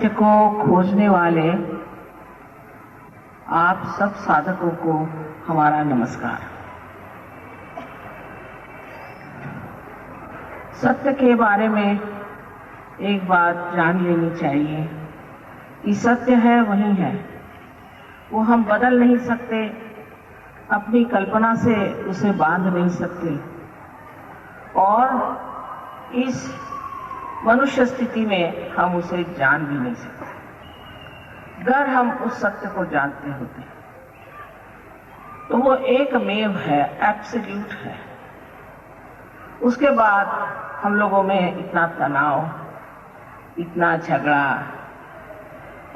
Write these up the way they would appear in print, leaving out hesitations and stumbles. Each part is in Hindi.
सत्य को खोजने वाले आप सब साधकों को हमारा नमस्कार। सत्य के बारे में एक बात जान लेनी चाहिए कि सत्य है वही है, वो हम बदल नहीं सकते, अपनी कल्पना से उसे बांध नहीं सकते और इस मनुष्य स्थिति में हम उसे जान भी नहीं सकते। अगर हम उस सत्य को जानते होते तो वो एकमेव है, एब्सोल्यूट है। उसके बाद हम लोगों में इतना तनाव, इतना झगड़ा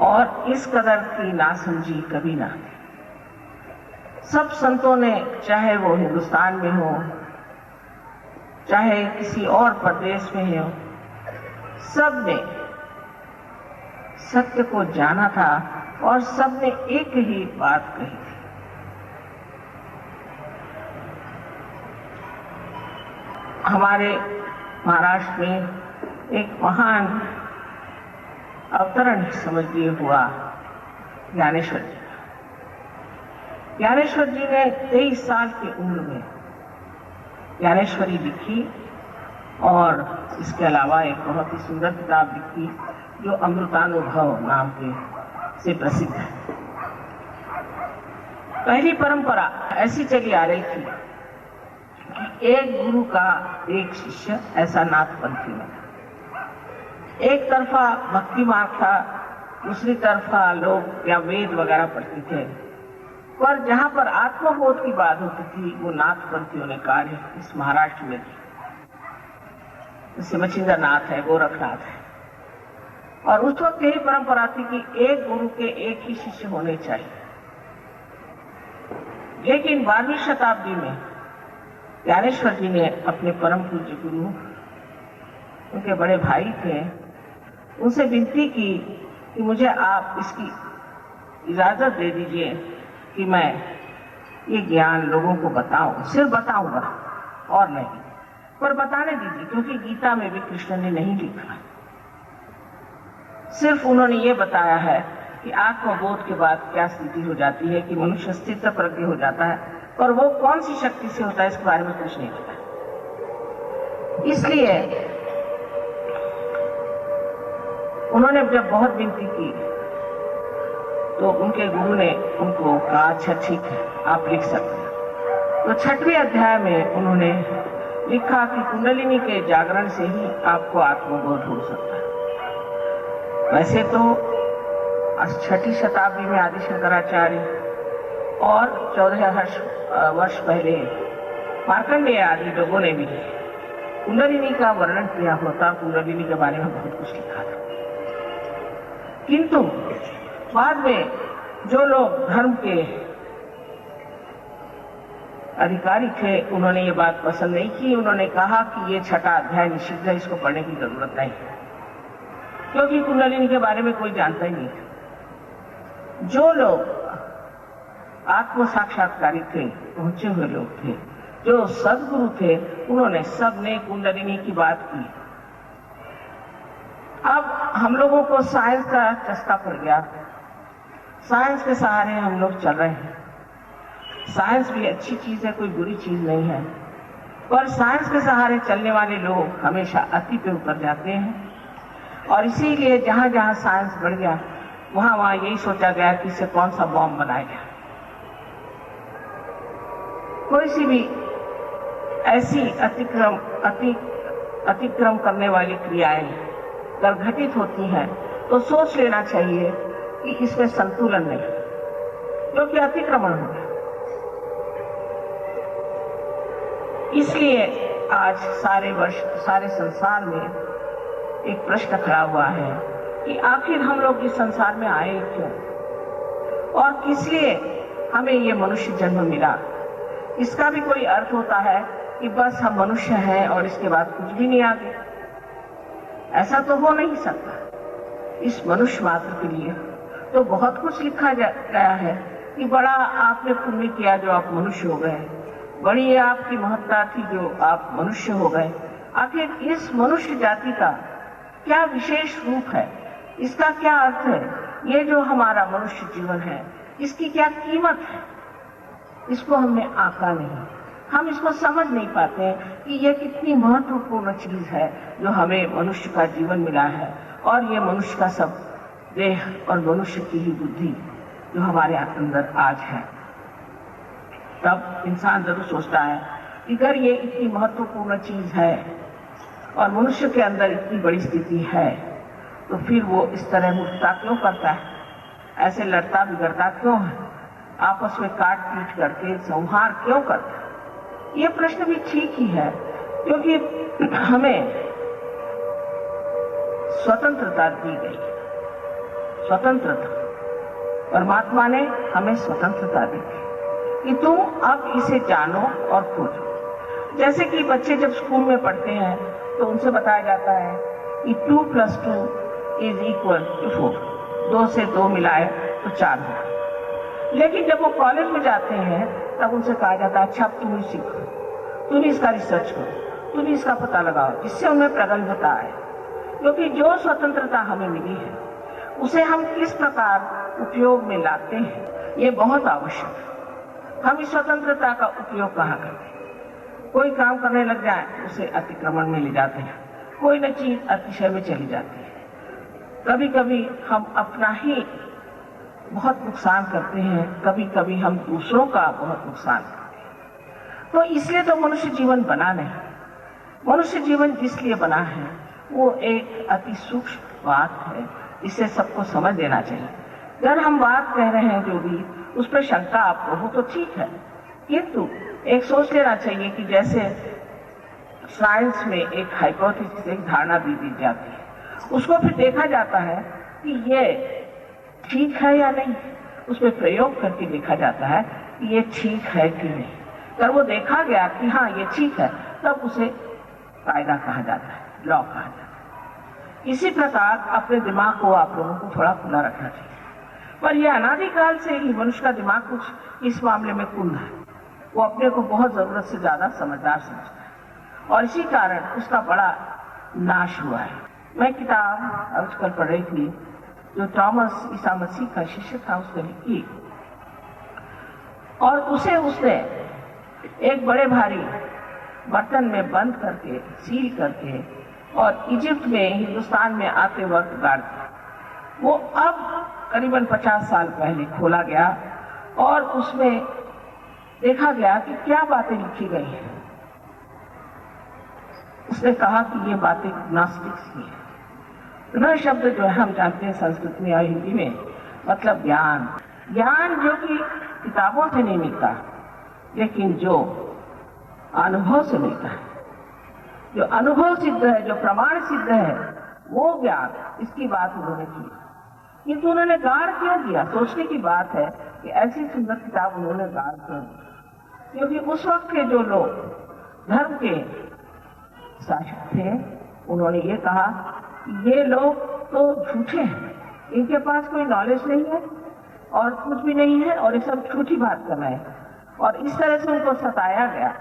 और इस कदर की नासमझी कभी ना थी। सब संतों ने, चाहे वो हिंदुस्तान में हो, चाहे किसी और प्रदेश में हो, सब ने सत्य को जाना था और सब ने एक ही बात कही थी। हमारे महाराष्ट्र में एक महान अवतरण समझिए हुआ ज्ञानेश्वर जी। ज्ञानेश्वर जी ने 23 साल की उम्र में ज्ञानेश्वरी लिखी और इसके अलावा एक बहुत ही सुंदर किताब लिखी जो अमृतानुभव नाम के से प्रसिद्ध है। पहली परंपरा ऐसी चली आ रही थी कि एक गुरु का एक शिष्य, ऐसा नाथपंथी में था। एक तरफा भक्ति मार्ग था, दूसरी तरफा लोग या वेद वगैरह पढ़ते थे, पर जहां पर आत्मबोध की बात होती थी वो नाथपंथियों ने कार्य इस महाराष्ट्र में की। जैसे मच्छिंद्र नाथ है, गोरखनाथ है। और उस वक्त यही परंपरा थी कि एक गुरु के एक ही शिष्य होने चाहिए। लेकिन 12वीं शताब्दी में ज्ञानेश्वर जी ने अपने परम पूज्य गुरु, उनके बड़े भाई थे, उनसे विनती की कि मुझे आप इसकी इजाजत दे दीजिए कि मैं ये ज्ञान लोगों को बताऊं। सिर्फ बताऊंगा और नहीं, पर बताने दीजिए, क्योंकि गीता में भी कृष्ण ने नहीं लिखा। सिर्फ उन्होंने ये बताया है कि आत्मबोध के बाद क्या स्थिति हो जाती है, कि मनुष्य स्थित प्रज्ञ हो जाता है, पर वो कौन सी शक्ति से होता है इसके बारे में कुछ नहीं पता। इसलिए उन्होंने जब बहुत विनती की तो उनके गुरु ने उनको कहा, अच्छा ठीक है, आप लिख सकते हैं। तो 6वें अध्याय में उन्होंने लिखा कि कुंडलिनी के जागरण से ही आपको आत्मबोध हो सकता है। वैसे तो 6ठी शताब्दी में आदि शंकराचार्य और 14 वर्ष पहले मार्कंडेय आदि लोगों ने भी कुंडलिनी का वर्णन किया होता, कुंडलिनी के बारे में बहुत कुछ लिखा था। किंतु बाद में जो लोग धर्म के अधिकारी थे, उन्होंने ये बात पसंद नहीं की। उन्होंने कहा कि ये 6ठा अध्याय निषिद्ध है, इसको पढ़ने की जरूरत नहीं, क्योंकि कुंडलिनी के बारे में कोई जानता ही नहीं था। जो लोग आत्म साक्षात्कारी थे, पहुंचे हुए लोग थे, जो सदगुरु थे, उन्होंने सबने कुंडलिनी की बात की। अब हम लोगों को साइंस का चस्का पड़ गया, साइंस के सहारे हम लोग चल रहे हैं। साइंस भी अच्छी चीज है, कोई बुरी चीज नहीं है, पर साइंस के सहारे चलने वाले लोग हमेशा अति पे उतर जाते हैं। और इसीलिए जहां जहां साइंस बढ़ गया, वहां वहां यही सोचा गया कि इससे कौन सा बॉम्ब बनाएगा। कोई सी भी ऐसी अतिक्रम करने वाली क्रियाएं अगर घटित होती हैं तो सोच लेना चाहिए कि इसमें संतुलन नहीं, क्योंकि अतिक्रमण हो गया। इसलिए आज सारे संसार में एक प्रश्न खड़ा हुआ है कि आखिर हम लोग इस संसार में आए क्यों और किस लिए हमें ये मनुष्य जन्म मिला। इसका भी कोई अर्थ होता है कि बस हम मनुष्य हैं और इसके बाद कुछ भी नहीं आगे। ऐसा तो हो नहीं सकता। इस मनुष्य मात्र के लिए तो बहुत कुछ लिखा गया है कि बड़ा आपने पुण्य किया जो आप मनुष्य हो गए, बड़ी आपकी महत्ता थी जो आप मनुष्य हो गए। आखिर इस मनुष्य जाति का क्या विशेष रूप है इसका क्या अर्थ है? ये जो हमारा मनुष्य जीवन है, इसकी क्या कीमत है? इसको हमने आंका नहीं। हम इसको समझ नहीं पाते कि ये कितनी महत्वपूर्ण चीज है जो हमें मनुष्य का जीवन मिला है, और ये मनुष्य का सब देह और मनुष्य की ही बुद्धि जो हमारे अंदर आज है। तब इंसान जरूर सोचता है कि अगर ये इतनी महत्वपूर्ण चीज है और मनुष्य के अंदर इतनी बड़ी स्थिति है, तो फिर वो इस तरह मूर्खता क्यों करता है? ऐसे लड़ता बिगड़ता क्यों है? आपस में काट पीट करके संहार क्यों करता है? ये प्रश्न भी ठीक ही है, क्योंकि हमें स्वतंत्रता दी गई। स्वतंत्रता, परमात्मा ने हमें स्वतंत्रता दी कि तुम अब इसे जानो और खोजो। जैसे कि बच्चे जब स्कूल में पढ़ते हैं तो उनसे बताया जाता है कि 2 + 2 = 4, 2 से 2 मिलाए तो 4 हो। लेकिन जब वो कॉलेज में जाते हैं तब उनसे कहा जाता है, अच्छा अब तुम ही सीखो, तुम ही इसका रिसर्च करो, तुम ही इसका पता लगाओ, जिससे उन्हें प्रगल्भता आए। क्योंकि जो स्वतंत्रता हमें मिली है उसे हम किस प्रकार उपयोग में लाते हैं, ये बहुत आवश्यक है। हम इस स्वतंत्रता का उपयोग कहाँ करते हैं? कोई काम करने लग जाए उसे अतिक्रमण में ले जाते हैं, कोई न चीज अतिशय में चली जाती है। कभी कभी हम अपना ही बहुत नुकसान करते हैं, कभी कभी हम दूसरों का बहुत नुकसान करते हैं। तो इसलिए तो मनुष्य जीवन बना नहीं। मनुष्य जीवन जिसलिए बना है वो एक अति सूक्ष्म बात है, इसे सबको समझ लेना चाहिए। अगर हम बात कह रहे हैं जो भी, उस पर शंका आपको हो तो ठीक है, किंतु एक सोच लेना चाहिए कि जैसे साइंस में एक हाइपोथेसिस, एक धारणा दी जाती है, उसको फिर देखा जाता है कि ये ठीक है या नहीं, उसमें प्रयोग करके देखा जाता है कि ये ठीक है कि नहीं। अगर वो देखा गया कि हाँ ये ठीक है, तब उसे कायदा कहा जाता है, लॉ कहा जाता है। इसी प्रकार अपने दिमाग को आप लोगों को थोड़ा खुला रखना चाहिए। पर यह अनादिकाल से ही मनुष्य का दिमाग कुछ इस मामले में कुंद है। वो अपने को बहुत जरूरत से ज्यादा समझदार समझता है, और इसी कारण उसका बड़ा नाश हुआ है। मैं किताब आजकल पढ़ रही थी जो थॉमस ईसा मसीह का शिष्य था, उसने लिखी, और उसे उसने एक बड़े भारी बर्तन में बंद करके, सील करके, और इजिप्ट में, हिंदुस्तान में आते वक्त गाड़ दिया। वो अब करीबन 50 साल पहले खोला गया और उसमें देखा गया कि क्या बातें लिखी गई हैं। उसने कहा कि ये बातें ग्नोस्टिक्स की है। ग्रह शब्द जो है हम जानते हैं संस्कृत में या हिंदी में, मतलब ज्ञान। ज्ञान जो कि किताबों से नहीं मिलता, लेकिन जो अनुभव से मिलता है, जो अनुभव सिद्ध है, जो प्रमाण सिद्ध है, वो ज्ञान, इसकी बात उन्होंने की। किंतु उन्होंने गाढ़ क्यों किया? सोचने की बात है कि ऐसी सुंदर किताब उन्होंने गाढ़ क्यों की? क्योंकि उस वक्त के जो लोग धर्म के शासक थे, उन्होंने ये कहा कि ये लोग तो झूठे हैं, इनके पास कोई नॉलेज नहीं है और कुछ भी नहीं है, और ये सब झूठी बात कर रहे हैं। और इस तरह से उनको सताया गया,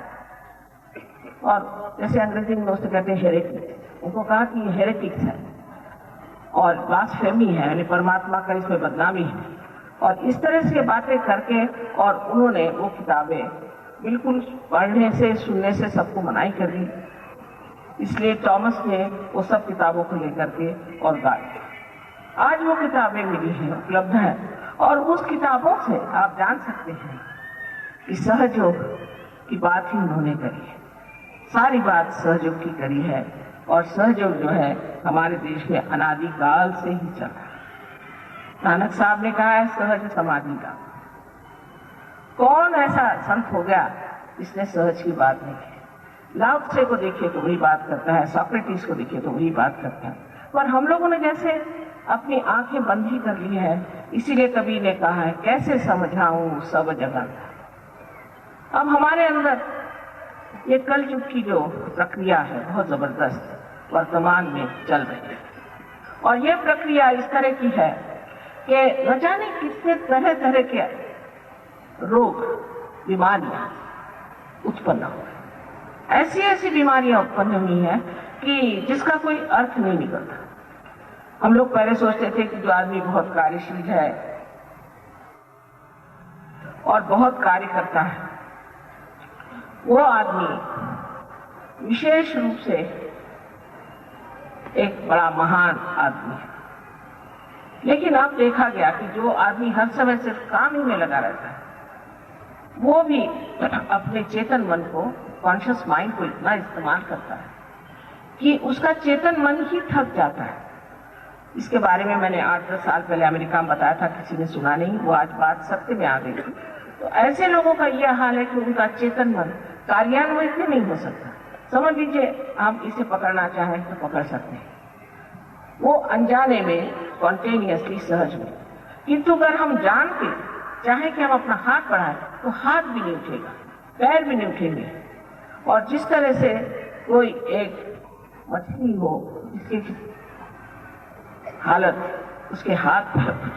और जैसे अंग्रेजी में उससे कहते हैं हेरेटिक्स, उनको कहा कि ये हेरेटिक्स है और ब्लास्फेमी है, यानी परमात्मा का इसमें बदनामी है, और इस तरह से बातें करके, और उन्होंने वो किताबें बिल्कुल पढ़ने से, सुनने से सबको मनाही कर दी। इसलिए थॉमस ने वो सब किताबों को लेकर के और गाड़ दिया। आज वो किताबें मिली हैं, उपलब्ध है, और उस किताबों से आप जान सकते हैं कि सहयोग की बात ही उन्होंने करी है। सारी बात सहयोग की करी है, और सहयोग जो है हमारे देश में अनादिकाल से ही चल रहा है। नानक साहब ने कहा है सहज समाधि का। कौन ऐसा संत हो गया जिसने सहज की बात नहीं की? लाओ त्से को देखिए तो वही बात करता है, सोक्रेटिस को देखिए तो वही बात करता है, पर हम लोगों ने जैसे अपनी आंखें बंद ही कर ली है। इसीलिए कबीर ने कहा है, कैसे समझाऊं सब जगत। अब हमारे अंदर ये कलयुग की जो प्रक्रिया है बहुत जबरदस्त वर्तमान में चल रही है, और ये प्रक्रिया इस तरह की है कि न जाने कितने तरह तरह के रोग, बीमारियां उत्पन्न हो रही। ऐसी ऐसी बीमारियां उत्पन्न हुई हैं कि जिसका कोई अर्थ नहीं निकलता। हम लोग पहले सोचते थे कि जो आदमी बहुत कार्यशील है और बहुत कार्य करता है, वो आदमी विशेष रूप से एक बड़ा महान आदमी है। लेकिन अब देखा गया कि जो आदमी हर समय सिर्फ काम ही में लगा रहता है, वो भी अपने चेतन मन को, कॉन्शियस माइंड को इतना इस्तेमाल करता है कि उसका चेतन मन ही थक जाता है। इसके बारे में मैंने 8-10 साल पहले अमेरिका में बताया था, किसी ने सुना नहीं, वो आज बात सत्य में आ गई। तो ऐसे लोगों का यह हाल है कि उनका चेतन मन कार्यान्वित नहीं हो सकता। समझ लीजिए, हम इसे पकड़ना चाहें तो पकड़ सकते हैं, वो अनजाने में, स्पॉन्टेनियसली, सहज में। किंतु अगर हम जान के चाहे कि हम अपना हाथ बढ़ाएं तो हाथ भी नहीं उठेगा, पैर भी नहीं उठेंगे। और जिस तरह से कोई एक मछली हो जिसकी हालत उसके हाथ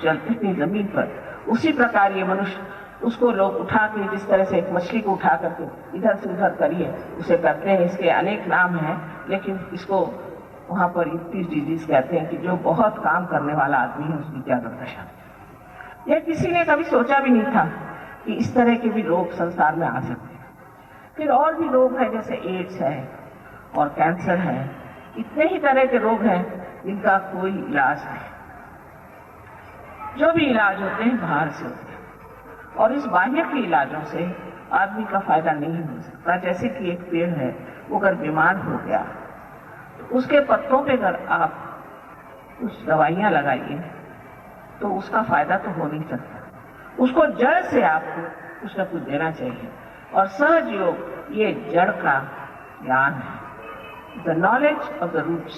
चलते थे जमीन पर, उसी प्रकार ये मनुष्य, उसको लोग उठा के, जिस तरह से एक मछली को उठा करके इधर से उधर करिए, उसे करते हैं। इसके अनेक नाम हैं, लेकिन इसको वहां पर 31 डिजीज कहते हैं कि जो बहुत काम करने वाला आदमी है उसकी क्या दुर्दशा। यह किसी ने कभी सोचा भी नहीं था कि इस तरह के भी रोग संसार में आ सकते हैं। फिर और भी रोग हैं, जैसे एड्स है और कैंसर है। इतने ही तरह के रोग हैं जिनका कोई इलाज नहीं। जो भी इलाज होते हैं बाहर से होते हैं, और इस बाह्य के इलाजों से आदमी का फायदा नहीं हो सकता। जैसे कि एक पेड़ है, वो अगर बीमार हो गया तो उसके पत्तों पे अगर आप कुछ दवाइयां लगाइए तो उसका फायदा तो हो नहीं सकता। उसको जड़ से आपको कुछ न कुछ देना चाहिए, और सहज योग ये जड़ का ज्ञान है, the knowledge of the roots.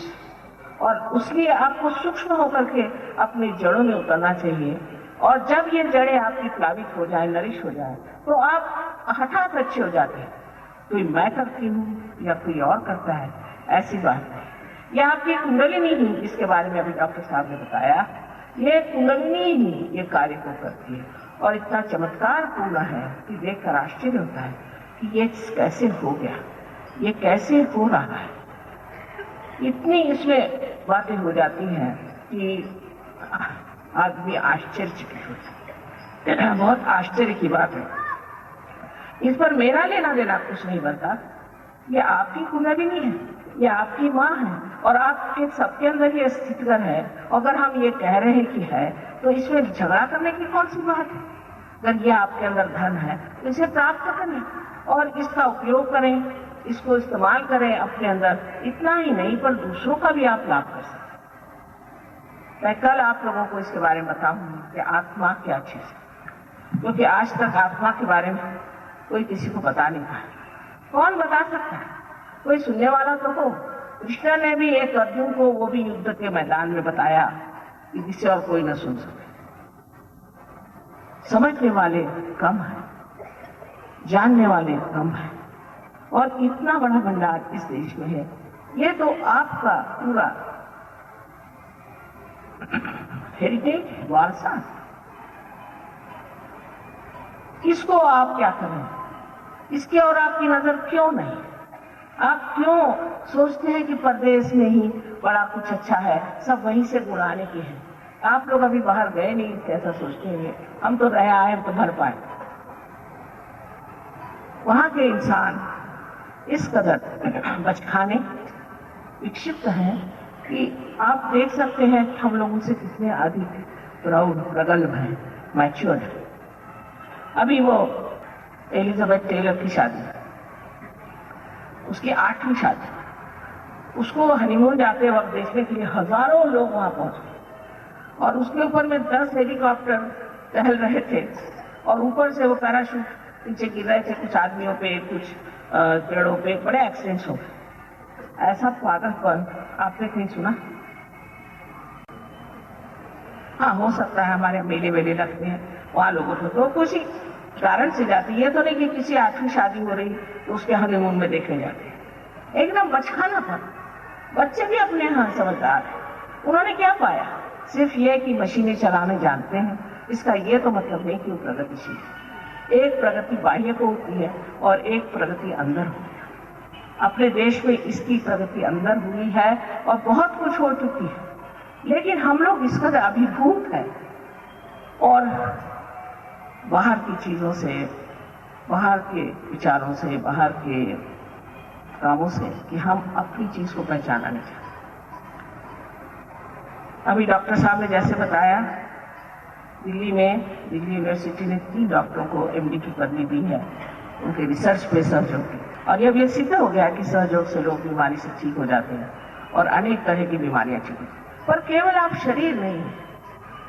और उसलिए आपको सूक्ष्म होकर के अपनी जड़ों में उतरना चाहिए। और जब ये जड़ें आपकी प्लावित हो जाए, नरिश हो जाए, तो आप हठात अच्छे हो जाते हैं। कोई मैं करती हूँ या कोई और करता है, ऐसी बात नहीं। यह आपकी कुंडलिनी ही, जिसके बारे में अभी डॉक्टर साहब ने बताया, ये कुंडलिनी ही ये कार्य को करती है। और इतना चमत्कार पूर्ण है कि देखकर आश्चर्य होता है कि ये कैसे हो गया, ये कैसे हो रहा है। इतनी इसमें बातें हो जाती हैं कि आदमी आश्चर्यचकित हो जाता है। बहुत आश्चर्य की बात है। इस पर मेरा लेना देना कुछ नहीं बनता। ये आपकी कुंडलिनी है, ये आपकी माँ है, और आपके सबके अंदर ये स्थितिगर है। अगर हम ये कह रहे हैं कि है, तो इसमें झगड़ा करने की कौन सी बात है। अगर ये आपके अंदर धन है तो इसे प्राप्त करें और इसका उपयोग करें, इसको इस्तेमाल करें अपने अंदर। इतना ही नहीं, पर दूसरों का भी आप लाभ कर सकते हैं। मैं कल आप लोगों को इसके बारे में बताऊंगी कि आत्मा क्या चीज है, क्योंकि आज तक आत्मा के बारे में कोई किसी को बता नहीं पाया। कौन बता सकता है? कोई सुनने वाला तो हो। कृष्ण ने भी एक अर्जुन को, वो भी युद्ध के मैदान में बताया कि जिसे और कोई न सुन सके। समझने वाले कम है, जानने वाले कम है, और इतना बड़ा भंडार इस देश में है। ये तो आपका पूरा हेरिटेज, वारसा। इसको आप क्या करें? इसके और आपकी नजर क्यों नहीं? आप क्यों सोचते हैं कि परदेश में ही बड़ा कुछ अच्छा है, सब वहीं से गुणाने के हैं? आप लोग अभी बाहर गए नहीं, कैसा सोचते हैं? हम तो रह आए तो भर पाए। वहां के इंसान इस कदर बचखाने विक्षिप्त हैं कि आप देख सकते हैं कि हम लोगों से कितने अधिक प्रौढ़, प्रगल्भ हैं, मैच्योर्ड। अभी वो एलिजाबेथ टेलर की शादी, उसकी 8वीं शादी, उसको हनीमून जाते वक्त देखने के लिए हजारों लोग वहां पहुंचे, और उसके ऊपर में 10 हेलीकॉप्टर टहल रहे थे, और ऊपर से वो पैराशूट नीचे गिर रहे थे। कुछ आदमियों पे, कुछ पेड़ों पे, बड़े एक्सीडेंट्स हो गए। ऐसा पागलपन आपने कहीं सुना? हाँ, हो सकता है हमारे मेले वेले लगते हैं, वहां लोगों को तो कुछ ही कारण से जाती है। तो नहीं कि किसी 8वीं शादी हो रही तो उसके हनीमून में देखे जाते हैं। एकदम बचखाना पर। बच्चे भी अपने यहाँ समझदार हैं। उन्होंने क्या पाया? सिर्फ ये कि मशीनें चलाने जानते हैं। इसका ये तो मतलब नहीं कि वो प्रगतिशील है। एक प्रगति बाह्य को होती है और एक प्रगति अंदर होती है। अपने देश में इसकी प्रगति अंदर हुई है और बहुत कुछ हो चुकी है। लेकिन हम लोग इस कदर अभिभूत हैं और बाहर की चीजों से, बाहर के विचारों से, बाहर के कामों से कि हम अपनी चीज को पहचाना नहीं चाहते। अभी डॉक्टर साहब ने जैसे बताया, दिल्ली यूनिवर्सिटी ने 3 डॉक्टरों को एमडी की पदवी दी है उनके रिसर्च पे सहयोग की, और यह भी सिद्ध हो गया कि सहयोग से लोग बीमारी से ठीक हो जाते हैं और अनेक तरह की बीमारियां ठीक होती हैं। पर केवल आप शरीर नहीं,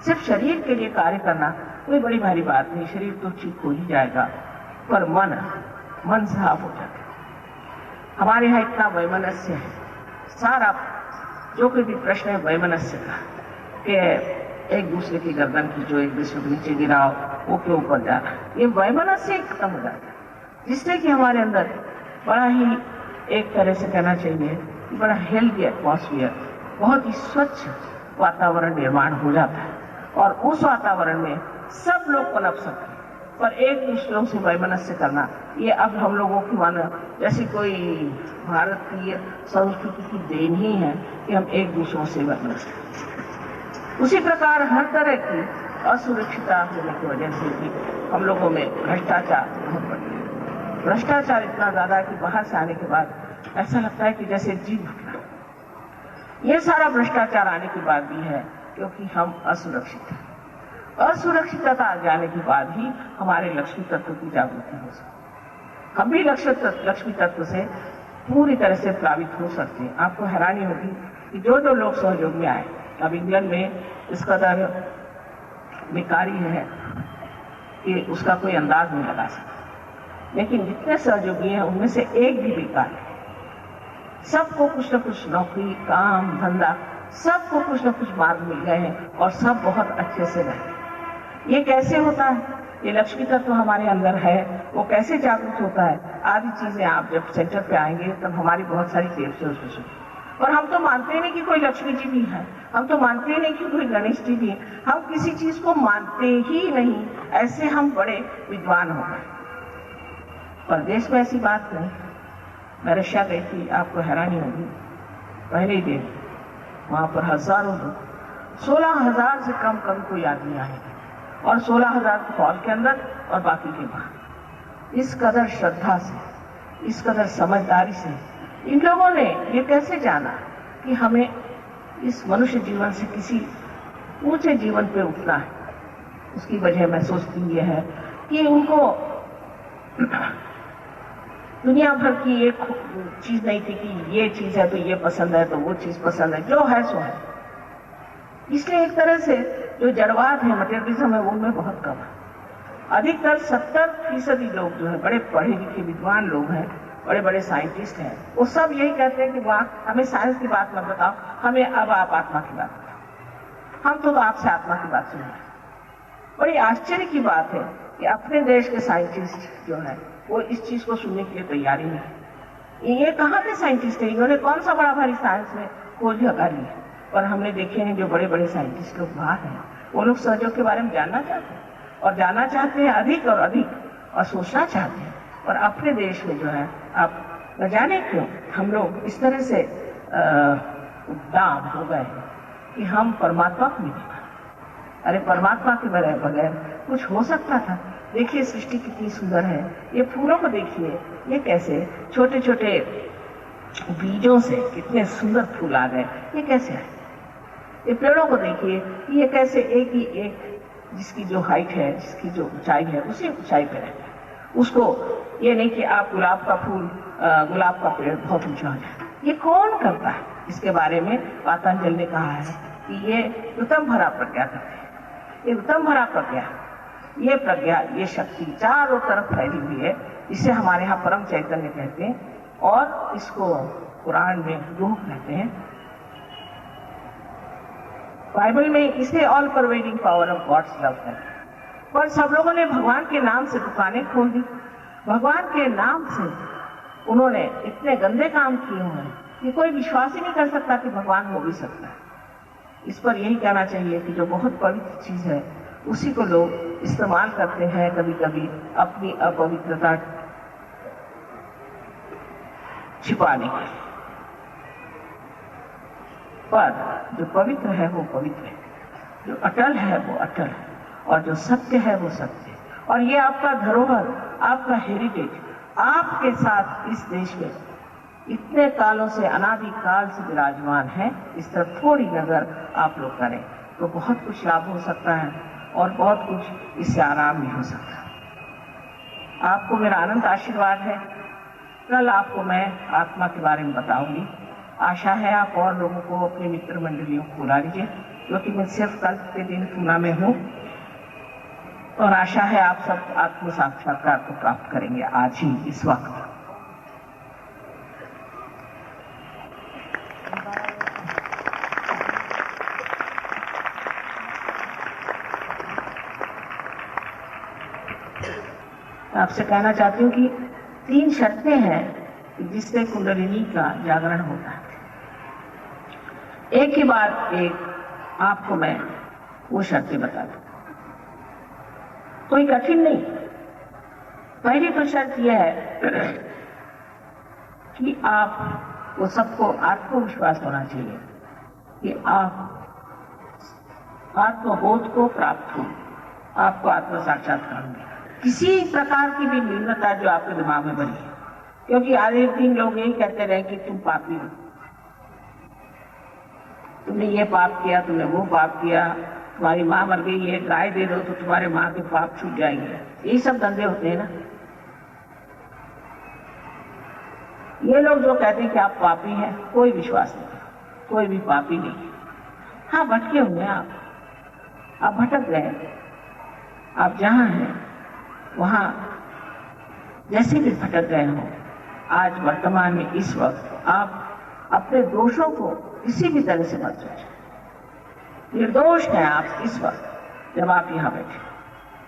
सिर्फ शरीर के लिए कार्य करना कोई बड़ी भारी बात नहीं, शरीर तो ठीक हो ही जाएगा, पर मन साफ हो जाता है। हमारे यहाँ इतना वैमनस्य है, सारा जो कोई भी प्रश्न है वैमनस्य का, कि एक दूसरे की गर्दन की जो एक दूसरे के नीचे गिराओ वो क्यों ऊपर जा रहा है, ये वैमनस्य खत्म हो जाता है, जिससे कि हमारे अंदर बड़ा ही एक तरह से कहना चाहिए बड़ा हेल्दी एटमॉस्फेयर, बहुत ही स्वच्छ वातावरण निर्माण हो जाता है, और उस वातावरण में सब लोग पनप सकते हैं। पर एक दूसरों से वैमनस्य करना, ये अब हम लोगों की मानो जैसी कोई भारतीय संस्कृति की देन ही है कि हम एक दूसरों से वैमनस्य करें। उसी प्रकार हर तरह की असुरक्षितता होने की वजह से भी हम लोगों में भ्रष्टाचार बहुत बढ़ गया। भ्रष्टाचार इतना ज्यादा है कि बाहर से आने के बाद ऐसा लगता है कि जैसे जीव घटना। ये सारा भ्रष्टाचार आने के बाद भी है क्योंकि हम असुरक्षित हैं। असुरक्षितता आ जाने के बाद ही हमारे लक्ष्मी तत्व की जागृति हो सकती। हम भी लक्ष्मी तत्व से पूरी तरह से प्लावित हो सकते हैं। आपको हैरानी होगी कि जो लोग सहयोग में आए, अब इंग्लैंड में इस कदर बेकारी है कि उसका कोई अंदाज नहीं लगा सकता, लेकिन जितने सहयोगी हैं उनमें से एक भी बेकार है। सबको कुछ न कुछ नौकरी, काम, धंधा, सबको कुछ न कुछ मार्ग मिल गए हैं और सब बहुत अच्छे से रहे। ये कैसे होता है? ये लक्ष्मी तत्व हमारे अंदर है, वो कैसे जागरूक होता है? आदि चीजें आप जब सेंटर पे आएंगे तब हमारी बहुत सारी टेप से उसमें सुनिए। और हम तो मानते ही नहीं कि कोई लक्ष्मी जी भी है, हम तो मानते ही नहीं कि कोई गणेश जी भी है, हम किसी चीज को मानते ही नहीं, ऐसे हम बड़े विद्वान हो गए। पर देश में ऐसी बात नहीं। मैं रशिया गई थी, आपको हैरानी होगी, पहले ही दिन वहां पर हजारों लोग, 16,000 से कम कोई आदमी आए और 16,000 हॉल के अंदर और बाकी के बाहर। इस कदर श्रद्धा से, इस कदर समझदारी से इन लोगों ने ये कैसे जाना कि हमें इस मनुष्य जीवन से किसी ऊंचे जीवन पे उठना है। उसकी वजह मैं सोचती ये है कि उनको दुनिया भर की एक चीज नहीं थी कि ये चीज है तो ये पसंद है तो वो चीज पसंद है, जो है सो है। इसलिए एक तरह से जो जड़वाद है, मटेरियलिज्म है, वो उनमें बहुत कम है। अधिकतर 70% लोग जो है बड़े पढ़े लिखे विद्वान लोग हैं, बड़े बड़े साइंटिस्ट हैं, वो सब यही कहते हैं कि वाह हमें साइंस की बात मत बताओ, हमें अब आप आत्मा की बात बताओ, हम तो आपसे आत्मा की बात सुन रहे हैं। बड़ी आश्चर्य की बात है कि अपने देश के साइंटिस्ट जो है वो इस चीज को सुनने के लिए तैयारी नहीं है। ये कहाँ के साइंटिस्ट है? इन्होंने कौन सा बड़ा भारी साइंस में खोज लगा ली है? और हमने देखे हैं जो बड़े बड़े साइंटिस्ट लोग बाहर हैं, वो लोग सहयोग के बारे में जानना चाहते हैं और जानना चाहते हैं अधिक और अधिक और सोचना चाहते हैं। और अपने देश में जो है आप न जाने क्यों हम लोग इस तरह से दाम हो गए हैं कि हम परमात्मा को नहीं देखा। अरे परमात्मा के बगैर कुछ हो सकता था? देखिए सृष्टि कितनी सुंदर है, ये फूलों को देखिए, ये कैसे छोटे छोटे बीजों से कितने सुंदर फूल आ गए, ये कैसे है? ये पेड़ों को देखिए, ये कैसे एक ही एक जिसकी जो हाइट है, जिसकी जो ऊंचाई है, उसी ऊंचाई पे रहता है। उसको ये नहीं कि आप गुलाब का फूल, गुलाब का पेड़ बहुत ऊंचा हो जाए। ये कौन करता है? इसके बारे में पतंजलि ने कहा है कि ये उत्तम भरा प्रज्ञा करते हैं। ये उत्तम भरा प्रज्ञा, ये प्रज्ञा, ये शक्ति चारों तरफ फैली हुई है, इसे हमारे यहाँ परम चैतन्य कहते हैं और इसको कुरान में रूह कहते हैं। बाइबल में इसे all pervading power of God's love कहते हैं। पर सब लोगों ने भगवान के नाम से दुकानें खोल दी, भगवान के नाम से उन्होंने इतने गंदे काम किए हुए हैं कि कोई विश्वास ही नहीं कर सकता कि भगवान हो भी सकता है। इस पर यही कहना चाहिए कि जो बहुत पवित्र चीज है उसी को लोग इस्तेमाल करते हैं कभी कभी अपनी अपवित्रता छिपाने के लिए। पर जो पवित्र है वो पवित्र है, जो अटल है वो अटल है, और जो सत्य है वो सत्य है। और ये आपका धरोहर, आपका हेरिटेज आपके साथ इस देश में इतने कालों से, अनादि काल से विराजमान है। इस तरफ थोड़ी नजर आप लोग करें तो बहुत कुछ लाभ हो सकता है और बहुत कुछ इससे आराम भी हो सकता है। आपको मेरा अनंत आशीर्वाद है। कल आपको मैं आत्मा के बारे में बताऊंगी। आशा है आप और लोगों को, अपने मित्र मंडलियों को बुला लीजिए, क्योंकि मैं सिर्फ कल के दिन पूना में हूँ, और आशा है आप सब आत्म साक्षात्कार को प्राप्त करेंगे आज ही, इस वक्त। आपसे कहना चाहती हूँ कि 3 शर्तें हैं जिससे कुंडलिनी का जागरण होता है। एक के बाद एक आपको मैं वो शर्तें बता दूं, कोई कठिन नहीं। पहली तो शर्त यह है कि आप वो सबको आत्मविश्वास होना चाहिए कि आप आत्मबोध को प्राप्त हो, आपको आत्म साक्षात्कार मिले। किसी प्रकार की भी न्यूनता जो आपके दिमाग में बनी है, क्योंकि आधे दिन लोग यही कहते रहे कि तुम पापी हो, तुमने ये पाप किया, तुमने वो पाप किया, तुम्हारी माँ मर गई है, गाय दे दो तो तुम्हारे माँ के पाप छूट जाएंगे। यही सब धंधे होते हैं ना। ये लोग जो कहते हैं कि आप पापी हैं, कोई विश्वास नहीं, कोई भी पापी नहीं। हाँ, भटके होंगे आप भटक गए। आप जहां हैं वहां जैसे भी भटक गए हो, आज वर्तमान में इस वक्त आप अपने दोषों को किसी भी तरह से मत सोचें। निर्दोष हैं आप इस वक्त जब आप यहां बैठे,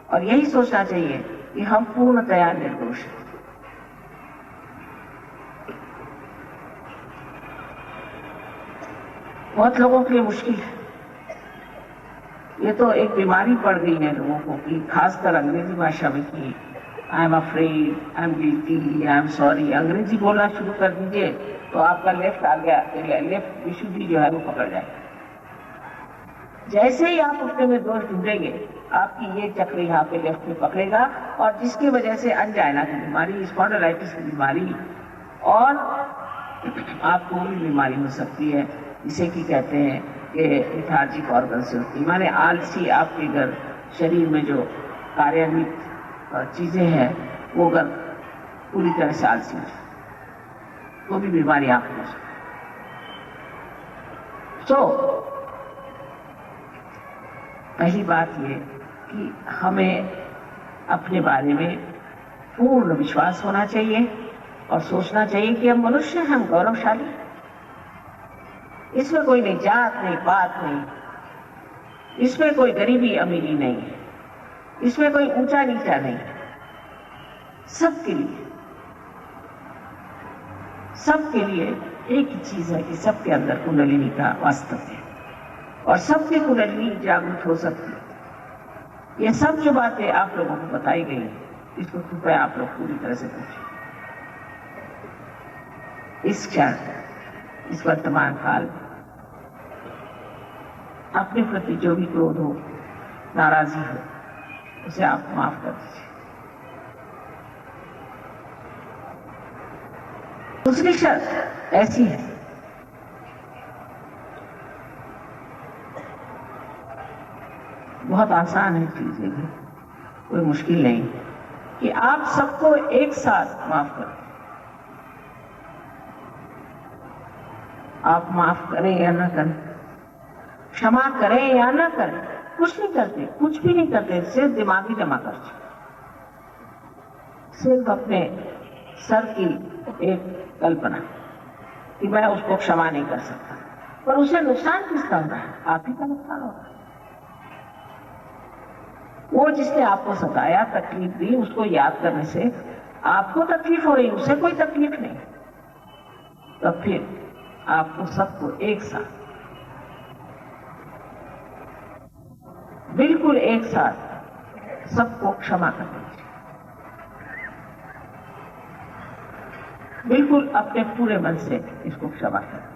और यही सोचना चाहिए कि हम पूर्णतया निर्दोष हैं। बहुत लोगों के लिए मुश्किल है। ये तो एक बीमारी पड़ गई है लोगों को कि खासकर अंग्रेजी भाषा में कि I am afraid, I am guilty, I am sorry. अंग्रेजी बोलना शुरू कर दीजिए तो आपका लेफ्ट आ गया, लेफ्ट विशुद्धि जो है वो पकड़ जाएगा। जैसे ही आप अपने में दोष ढूंढेंगे, आपकी ये चक्र यहाँ पे लेफ्ट में पकड़ेगा, और जिसकी वजह से अंजाइना की बीमारी, स्पॉन्डिलाइटिस की बीमारी और आपको भी बीमारी हो सकती है, जिसे कि कहते हैं कि लिथार्जिक ऑर्गन से होती है, माने आलसी आपके घर शरीर में जो कार्यान्वित चीजें हैं वो अगर पूरी तरह से आलसी हो जाए तो भी बीमारी आपको हो सकती है। तो पहली बात ये कि हमें अपने बारे में पूर्ण विश्वास होना चाहिए और सोचना चाहिए कि हम मनुष्य हैं, हम गौरवशाली। इसमें कोई नहीं जात नहीं, पात नहीं, इसमें कोई गरीबी अमीरी नहीं है, इसमें कोई ऊंचा नीचा नहीं है। सबके लिए एक ही चीज है कि सबके अंदर कुंडलिनी का वास्तव है, और सबकी कुंडलिनी जागृत हो सकती है। ये सब जो बातें आप लोगों को बताई गई हैं, इसको कृपया आप लोग पूरी तरह से पूछें। इस क्षण, इस वर्तमान काल अपने प्रति जो भी क्रोध हो, नाराजगी हो, उसे आप माफ कर दीजिए। दूसरी शर्त ऐसी है, बहुत आसान है चीजें भी, कोई मुश्किल नहीं, कि आप सबको एक साथ माफ करें। आप माफ करें या ना करें, क्षमा करें या ना करें, कुछ नहीं करते, कुछ भी नहीं करते, सिर्फ दिमागी जमा खर्च, सिर्फ अपने सर की एक कल्पना कि मैं उसको क्षमा नहीं कर सकता, पर उसे नुकसान किसका हो रहा है? आप ही का नुकसान हो रहा है। वो जिसने आपको सताया, तकलीफ दी, उसको याद करने से आपको तकलीफ हो रही, उसे कोई तकलीफ नहीं। तो फिर आपको सबको एक साथ, बिल्कुल एक साथ सबको क्षमा कर दीजिए, बिल्कुल अपने पूरे मन से इसको क्षमा करें।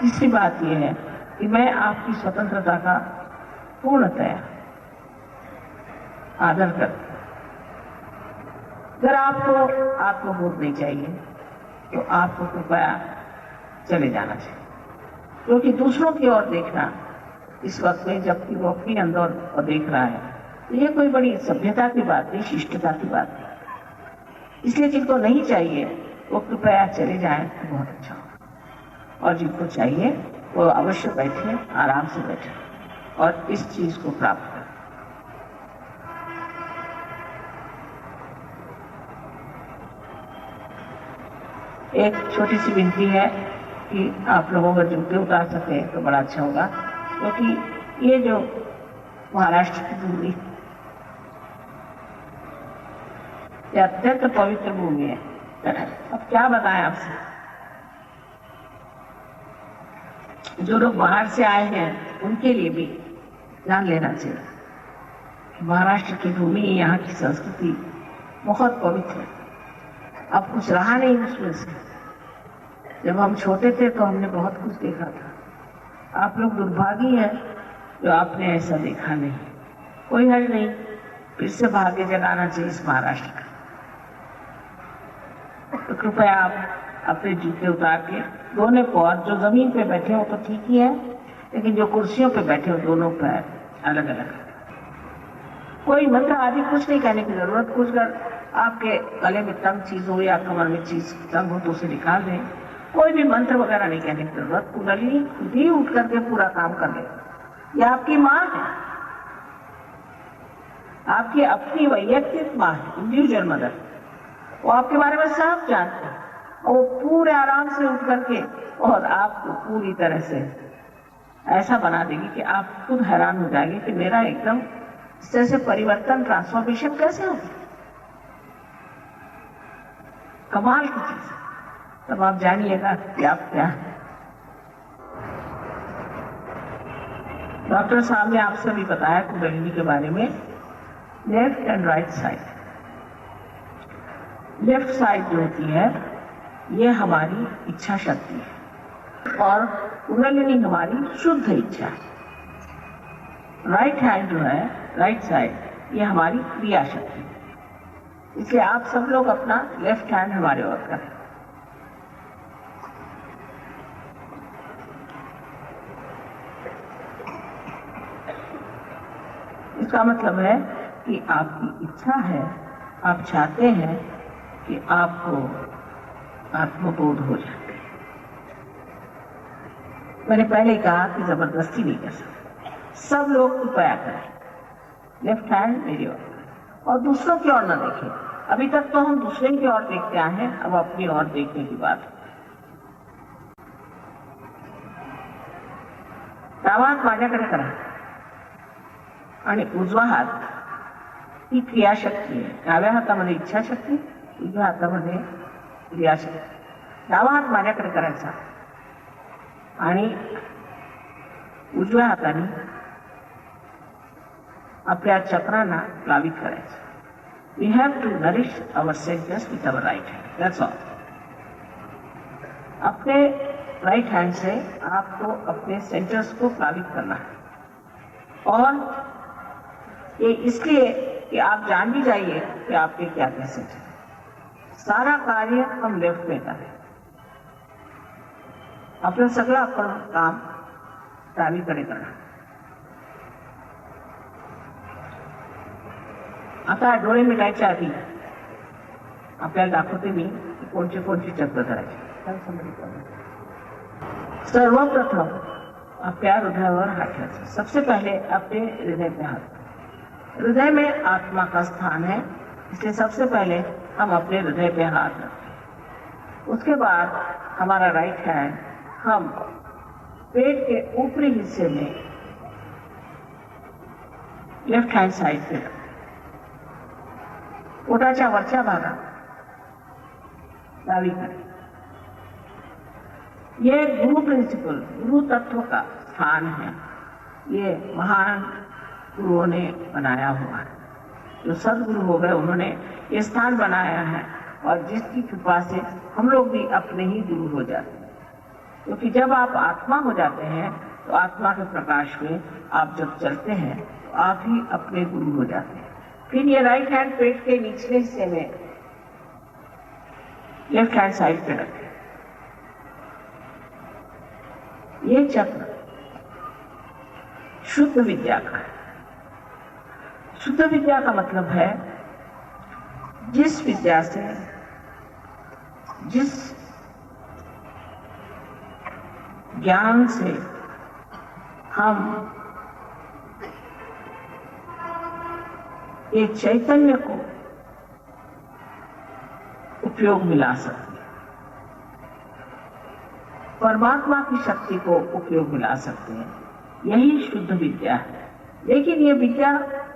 तीसरी बात यह है कि मैं आपकी स्वतंत्रता का पूर्णतया आदर करता हूं। अगर आपको आत्मबोध नहीं चाहिए तो आपको कृपया चले जाना चाहिए, क्योंकि दूसरों की ओर देखना इस वक्त में, जबकि वो अपने अंदर और देख रहा है, तो ये कोई बड़ी सभ्यता की बात नहीं, शिष्टता की बात नहीं। इसलिए जिनको नहीं चाहिए वो कृपया चले जाएं तो बहुत अच्छा हो, और जिनको चाहिए वो अवश्य बैठे, आराम से बैठे और इस चीज को प्राप्त करें। एक छोटी सी विनती है कि आप लोगों का जूते उतार सके तो बड़ा अच्छा होगा, क्योंकि ये जो महाराष्ट्र की भूमि, ये अत्यंत पवित्र भूमि है। अब क्या बताएं आपसे, जो लोग बाहर से आए हैं उनके लिए भी जान लेना चाहिए। महाराष्ट्र की भूमि, यहाँ की संस्कृति बहुत पवित्र है। अब कुछ रहा नहीं उसमें से। जब हम छोटे थे तो हमने बहुत कुछ देखा था। आप लोग दुर्भागी हैं जो आपने ऐसा देखा नहीं। कोई हल नहीं, फिर से भाग्य जगाना चाहिए इस महाराष्ट्र का। तो कृपया आप अपने जूते उतार के दोनों पैर, जो जमीन पे बैठे हो तो ठीक ही है, लेकिन जो कुर्सियों पे बैठे हो दोनों पैर अलग अलग। कोई मंत्र आदि कुछ नहीं कहने की जरूरत। कुछ अगर आपके गले में तंग चीज हो या कमर में चीज तंग हो तो उसे निकाल दें। कोई भी मंत्र वगैरह नहीं कहने की जरूरत। कुंडली खुद ही उठ करके पूरा काम कर ले। यह आपकी माँ है, आपकी अपनी वैयक्तिक माँ है, इंडिविजुअल मदर। वो आपके बारे में सब जानते हैं और वो पूरे आराम से उठ करके और आपको पूरी तरह से ऐसा बना देगी कि आप खुद हैरान हो जाएंगे कि मेरा एकदम इस तरह से परिवर्तन, ट्रांसफॉर्मेशन कैसे होगी। कमाल की चीज है। तब आप जानिएगा कि आप क्या है। डॉक्टर साहब ने आपसे भी बताया कुंडलिनी के बारे में। Left and right side, left side जो होती है ये हमारी इच्छा शक्ति है और कुंडलिनी हमारी शुद्ध इच्छा है। राइट हैंड जो है, राइट साइड, ये हमारी क्रिया शक्ति है। इसलिए आप सब लोग अपना लेफ्ट हैंड हमारे ओर करें। इसका मतलब है कि आपकी इच्छा है, आप चाहते हैं कि आपको आत्मबोध हो जाए। मैंने पहले कहा कि जबरदस्ती नहीं कर सकते। सब लोग कृपया करें, लेफ्ट हैंड मेरी ओर और दूसरों की ओर न देखें। अभी तक तो हम दूसरे की ओर देखते आए हैं, अब अपनी ओर देखने की बात है। डावा हात माझ्याकडे करा आणि उजवा हात ही क्रियाशक्ती आहे। डाव्या हातामध्ये इच्छाशक्ती, उजव्या हातामध्ये क्रियाशक्ती। डावा हात माझ्याकडे करायचा आणि उजव्या हाताने आपल्या चक्रांना प्लावित करायचं। We have to nourish our centers with our right hand. That's all. अपने राइट हैंड से आपको अपने सेंटर्स को प्लावित करना है और ये इसलिए कि आप जान भी जाइए कि आपके क्या क्या सेंटर है। सारा कार्य हम लेफ्ट में करें। आपलं सगळं आपण काम डावीकडे करा। आता डोळे मिटायच्या आधी आपल्याला दाखवते मी की कोणचे कोणचे चक्र करायचे। सर्वप्रथम आपल्या हृदयावर हाथ रखें। सबसे पहले अपने हृदय पे हाथ। हृदय में आत्मा का स्थान है, इसलिए सबसे पहले हम अपने हृदय पे हाथ रखें। उसके बाद हमारा राइट हैंड हम पेट के ऊपरी हिस्से में लेफ्ट हैंड साइड पे रखें। पोटाच्या वरच्या भागात डावीकडे। ये गुरु प्रिंसिपल, गुरु तत्व का स्थान है। ये महान गुरुओं ने बनाया हुआ है। जो सदगुरु हो गए उन्होंने ये स्थान बनाया है और जिसकी कृपा से हम लोग भी अपने ही गुरु हो जाते हैं। क्योंकि जब आप आत्मा हो जाते हैं तो आत्मा के प्रकाश में आप जब चलते हैं तो आप ही अपने गुरु हो जाते हैं। फिर ये राइट हैंड पेट के निचले हिस्से में लेफ्ट हैंड साइड पे रखें। ये चक्र शुद्ध विद्या का है। शुद्ध विद्या का मतलब है जिस विद्या से, जिस ज्ञान से हम एक चैतन्य को उपयोग में ला सकते हैं, परमात्मा की शक्ति को उपयोग में ला सकते हैं। यही शुद्ध विद्या है। लेकिन ये विद्या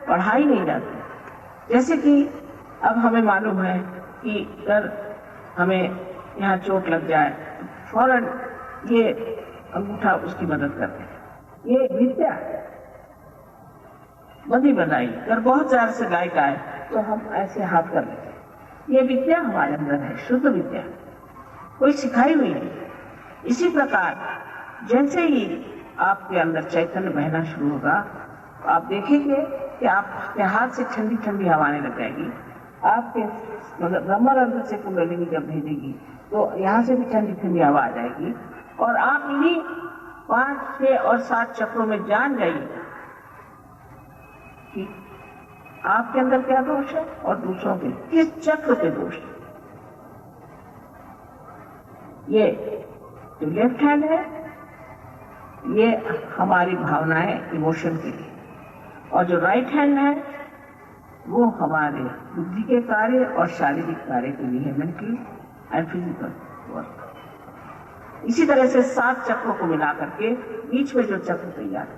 पढ़ाई नहीं जाती। जैसे कि अब हमें मालूम है कि अगर हमें यहाँ चोट लग जाए तो फौरन ये अंगूठा उसकी मदद करते हैं। ये विद्या बंदी बनाई अगर बहुत ज्यादा से गायक आए तो हम ऐसे हाथ कर लेते हैं। ये विद्या हमारे अंदर है, शुद्ध विद्या, कोई सिखाई हुई नहीं। इसी प्रकार जैसे ही आपके अंदर चैतन्य बहना शुरू होगा तो आप देखेंगे कि आपके हाथ से ठंडी ठंडी हवा आने लग जाएगी। आपके ब्रह्मानंद से कुंडलिनी जब भेजेगी तो यहाँ से भी ठंडी ठंडी हवा आ जाएगी और आप इन्हीं 5, 6 और 7 चक्रों में जान जाइए कि आपके अंदर क्या दोष है और दूसरों के किस चक्र पे दोष है। ये जो लेफ्ट हैंड है ये हमारी भावनाएं, इमोशन के लिए, और जो राइट हैंड है वो हमारे बुद्धि के कार्य और शारीरिक कार्य के लिए है, मेंटल एंड फिजिकल वर्क। इसी तरह से 7 चक्रों को मिला करके बीच में जो चक्र तैयार है,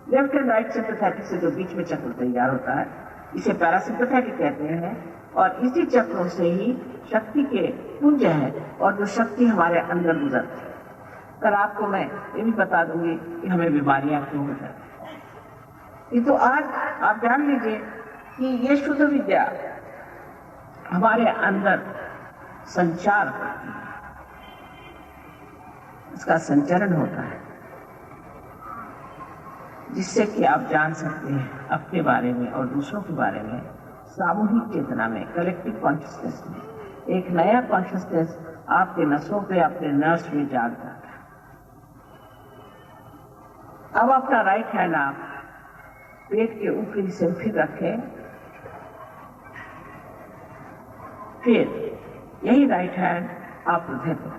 लेफ्ट एंड राइट सिंपैथेटिक से जो बीच में चक्र तैयार होता है, इसे पैरासिम्पैथेटिक कहते हैं। और इसी चक्रों से ही शक्ति के पुंज है और जो शक्ति हमारे अंदर गुजरती है। कल आपको मैं ये भी बता दूंगी कि हमें बीमारियां क्यों हो जाती हैं। तो आज आप जान लीजिए कि ये शुद्ध विद्या हमारे अंदर संचार करती है, इसका संचरण होता है, जिससे कि आप जान सकते हैं अपने बारे में और दूसरों के बारे में। सामूहिक चेतना में, कलेक्टिव कॉन्शियसनेस में एक नया कॉन्शियसनेस आपके नसों पे, अपने नर्व्स में जाग जाता है। अब अपना राइट हैंड आप पेट के ऊपरी हिस्से में फिर रखें। फिर यही राइट हैंड आप हृदय पर।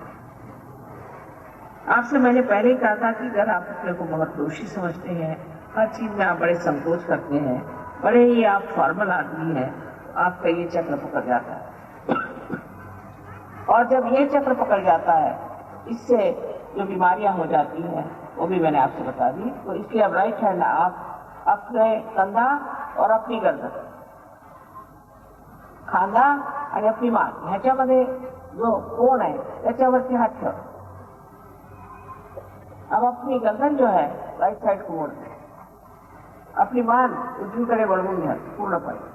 आपसे मैंने पहले ही कहा था कि अगर आप अपने को बहुत दोषी समझते हैं, हर चीज में आप बड़े संकोच करते हैं, बड़े ही आप फॉर्मल आदमी हैं, तो आपका ये चक्र पकड़ जाता है। और जब ये चक्र पकड़ जाता है, इससे जो बीमारियां हो जाती हैं वो भी मैंने आपसे बता दी। तो इसलिए अब राइट हैंड आप अपने कंधा और अपनी गर्दन, खांदा आणि आपली मान ह्याच्यामध्ये जो कोण आहे त्याच्यावरती हात ठेवा। अब अपनी गर्दन जो है राइट साइड को मोड़ दें, अपनी मान उजवीकडे वळवून घ्या पूर्णपणे।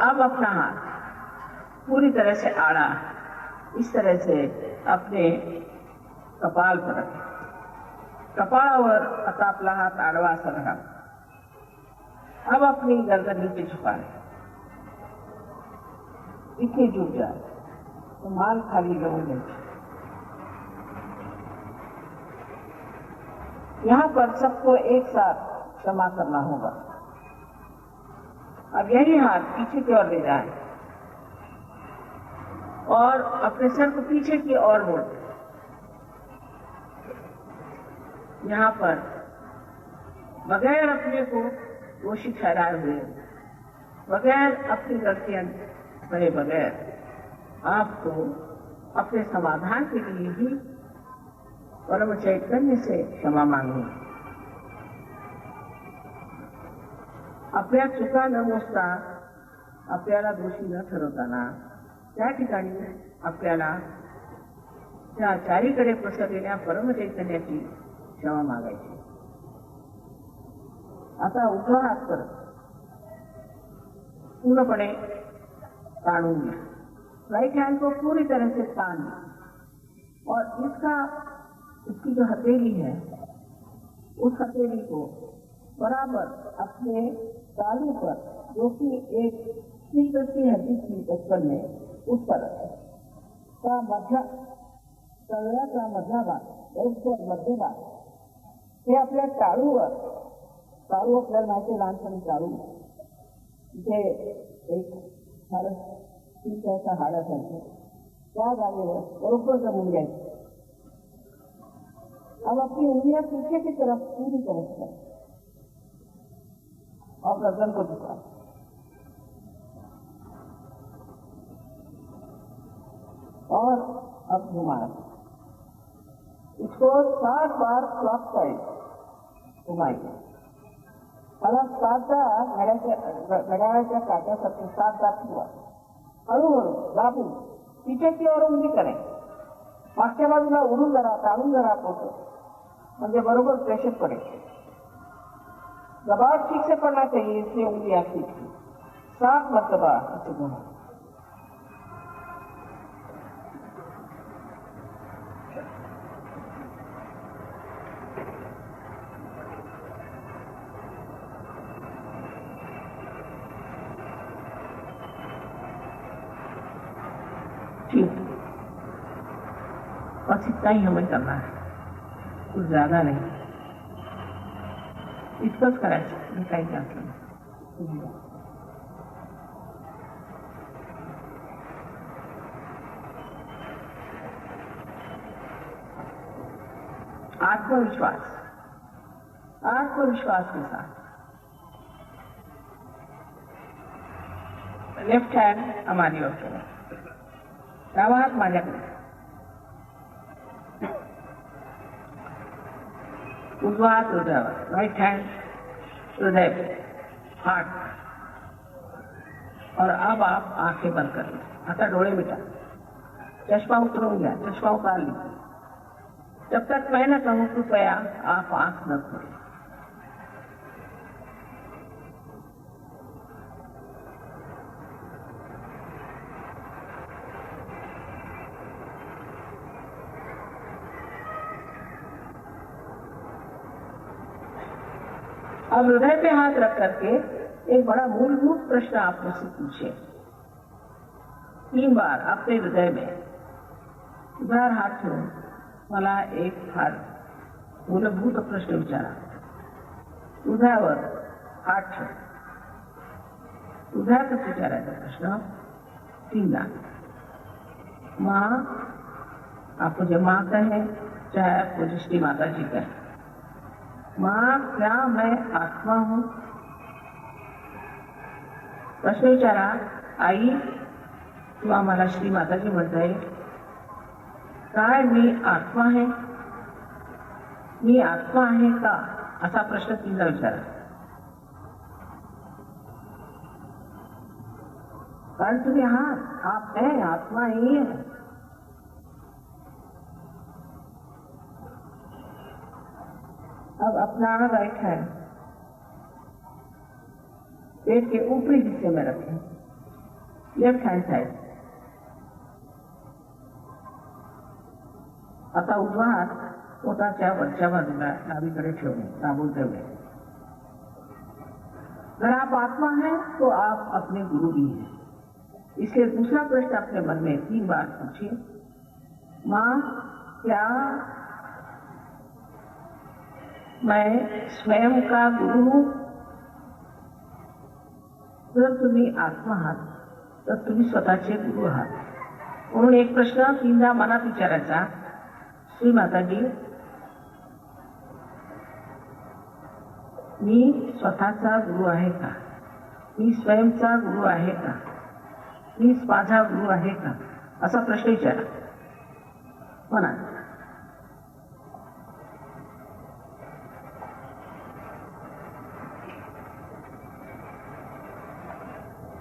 अब अपना हाथ पूरी तरह से आड़ा इस तरह से अपने कपाल पर रखें। कपाळावर आता आपला हात आडवा असा रहा। अब अपनी गर्दन नीचे झुका लें, इतनी झुक जाए तो मान खाली लगो जाए। यहाँ पर सबको एक साथ क्षमा करना होगा। अब यही हाथ पीछे की ओर ले जाए और अपने सर को पीछे की ओर मोड़ दें। यहाँ पर बगैर अपने को दोषी ठहराए हुए, बगैर अपनी गलतियां कहे बगैर आपको अपने समाधान के लिए ही परम चैतन्य से क्षमा मांगनी। आपल्या चुका न मोजता, आपल्याला दोषी न ठरवताना त्या ठिकाणी आपल्याला त्या चारीकडे पसरलेल्या परम चैतन्याची क्षमा मागायची। आता उजवा हात करत पूर्णपणे ताड़ूंगी, राइट हैंड को पूरी तरह से तान ली और इसकी जो हथेली है उस हथेली को बराबर अपने तालू पर, जो कि एक की हड्डी थी बचपन में, उस पर का मध्य तळव्या का मधला भाग और मध्य भाग हे आपल्या टाळूवर, टाळू आपल्याला माहिती लहानपणी टाळू जे एक हाड असायचं त्या जागेवर बरोबर जमून घ्यायचं। अब अपनी उंगलियां पीछे की तरफ पूरी तरह से और गर्दन को झुका और अब घुमाए इसको 7 बार क्लॉक साइड घुमाएंगे। मला 7दा घड्याळाच्या काट्यासारखे 7दा किंवा हळूहळू दाबून पीछे और उंगली करें, मागच्या बाजूला उडून जरा ताणून जरा पोहोचो, म्हणजे बरोबर प्रेशर पड़े। दबाव ठीक से पड़ना चाहिए, इसलिए उंगली आपकी 7 मरतबा इसे घुमाएं। ठीक, बस इतना ही हमें करना है, कुछ ज्यादा नहीं। इतकंच करायचं, काही जास्त नाही। आत्मविश्वास, आत्मविश्वास के साथ लेफ्ट हैंड हमारी ओर करें, डावा हात माझ्याकडे, उजवा हात हृदयावर, राइट हैंड हृदय पे, हार्ट। और अब आप आंखें बंद कर लीजिए, आता डोळे मिटा, चश्मा उतरवून घ्या, चश्मा उतार लीजिए। जब तक मैं न कहूं कृपया आप आंख न खोलें। अब हृदय पे हाथ रख करके एक बड़ा मूलभूत प्रश्न आप मुझसे पूछे 3 बार अपने हृदय में उधार हात ठेवून मला एक फार मूलभूत प्रश्न विचारा। हृदयावर हात ठेव, हृदयातच विचारायचा प्रश्न 3दा। माँ, आप मुझे माँ कहें चाहे आप मुझे श्री माता जी कहें, माँ क्या मैं आत्मा हूं? प्रश्न विचारा। आई किंवा मला श्री माताजी म्हणता येईल, काय मी आत्मा आहे? मी आत्मा आहे का? असा प्रश्न 3दा विचारा। कारण तुम्ही आहात, आप हैं, आत्मा ही है। अब अपना राइट हैंड पेट के ऊपरी हिस्से में रखें, लेफ्ट हैंड साइड। आता उजवा हात पोटाच्या वरच्या बाजूला डावीकडे ठेवणे, दाबून ठेवणे। अगर आप आत्मा हैं तो आप अपने गुरु भी हैं, इसलिए दूसरा प्रश्न अपने मन में 3 बार पूछिए, माँ क्या मैं स्वयं का गुरु हूं? जर तुम्ही आत्मा आहात तर तुम्ही स्वतःचे गुरु आहात। म्हणून एक प्रश्न 3दा मनात विचारायचा, श्री माताजी मी स्वतःचा गुरु आहे का? मी स्वयंचा गुरु आहे का? मी माझा गुरु आहे का? असा प्रश्न विचारा मनात।